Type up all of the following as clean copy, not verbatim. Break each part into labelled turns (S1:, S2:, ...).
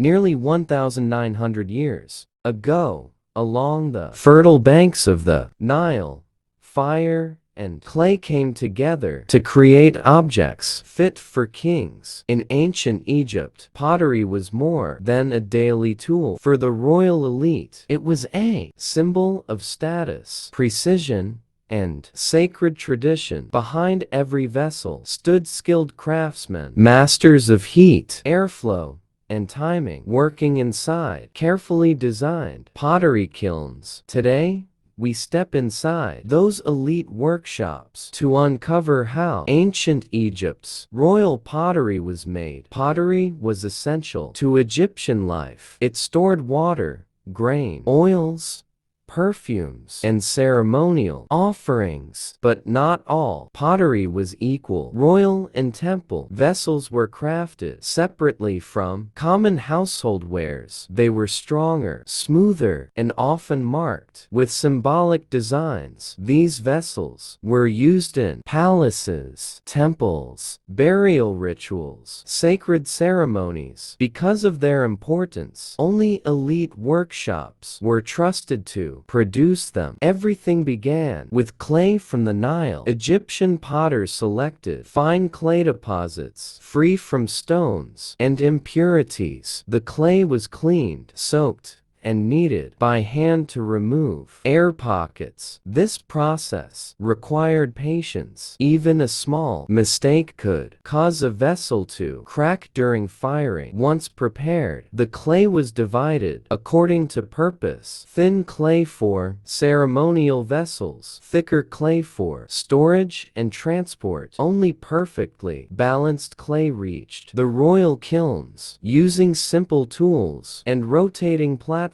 S1: Nearly 1,900 years ago, along the fertile banks of the Nile, fire and clay came together to create objects fit for kings. In ancient Egypt, pottery was more than a daily tool for the royal elite. It was a symbol of status, precision, and sacred tradition. Behind every vessel stood skilled craftsmen, masters of heat, airflow, and timing, working inside carefully designed pottery kilns. Today, we step inside those elite workshops to uncover how ancient Egypt's royal pottery was made. Pottery was essential to Egyptian life. It stored water, grain, oils, perfumes, and ceremonial offerings. But not all pottery was equal. Royal and temple vessels were crafted separately from common household wares. They were stronger, smoother, and often marked with symbolic designs. These vessels were used in palaces, temples, burial rituals, sacred ceremonies. Because of their importance, only elite workshops were trusted to produce them. Everything began with clay from the Nile. Egyptian potters selected fine clay deposits free from stones and impurities. The clay was cleaned, soaked, and kneaded by hand to remove air pockets. This process required patience. Even a small mistake could cause a vessel to crack during firing. Once prepared, the clay was divided according to purpose. Thin clay for ceremonial vessels, thicker clay for storage and transport. Only perfectly balanced clay reached the royal kilns. Using simple tools and rotating platforms,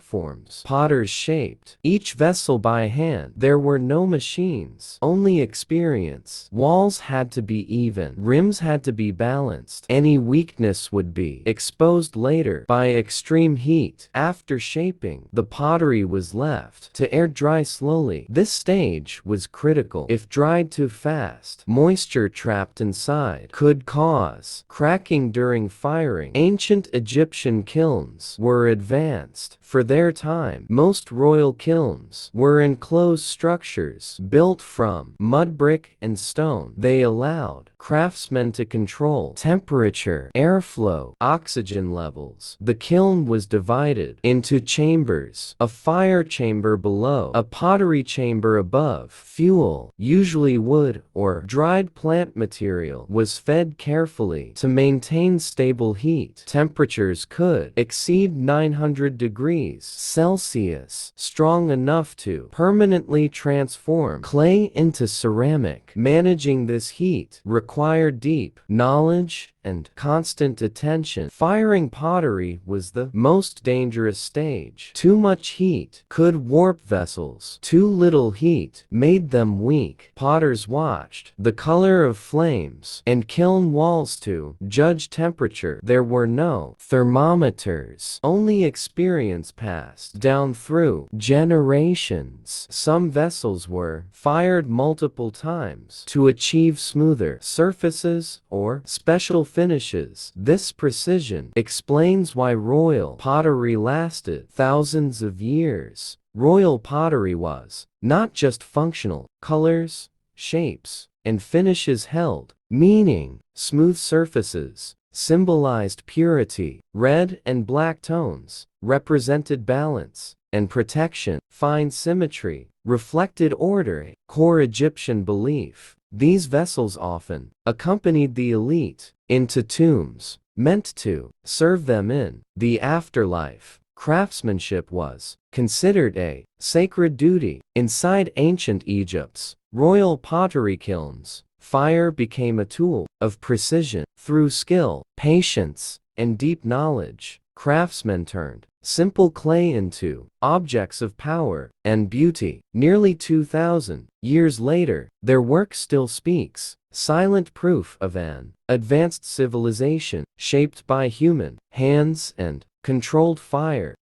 S1: potters shaped each vessel by hand. There were no machines, only experience. Walls had to be even, rims had to be balanced. Any weakness would be exposed later by extreme heat. After shaping, the pottery was left to air dry slowly. This stage was critical. If dried too fast, moisture trapped inside could cause cracking during firing. Ancient Egyptian kilns were advanced for their time. Most royal kilns were enclosed structures built from mud, brick, and stone. They allowed craftsmen to control temperature, airflow, oxygen levels. The kiln was divided into chambers: a fire chamber below, a pottery chamber above. Fuel, usually wood or dried plant material, was fed carefully to maintain stable heat. Temperatures could exceed 900 degrees Celsius, strong enough to permanently transform clay into ceramic. Managing this heat required deep knowledge and constant attention. Firing pottery was the most dangerous stage. Too much heat could warp vessels. Too little heat made them weak. Potters watched the color of flames and kiln walls to judge temperature. There were no thermometers. Only experience passed down through generations. Some vessels were fired multiple times to achieve smoother surfaces or special finishes. This precision explains why royal pottery lasted thousands of years. Royal pottery was not just functional. Colors, shapes, and finishes held meaning. Smooth surfaces symbolized purity. Red and black tones represented balance and protection. Fine symmetry reflected order. Core Egyptian belief: these vessels often accompanied the elite into tombs, meant to serve them in the afterlife. Craftsmanship was considered a sacred duty. Inside ancient Egypt's royal pottery kilns, fire became a tool of precision. Through skill, patience, and deep knowledge, craftsmen turned simple clay into objects of power and beauty. Nearly 2,000 years later, their work still speaks, silent proof of an advanced civilization shaped by human hands and controlled fire.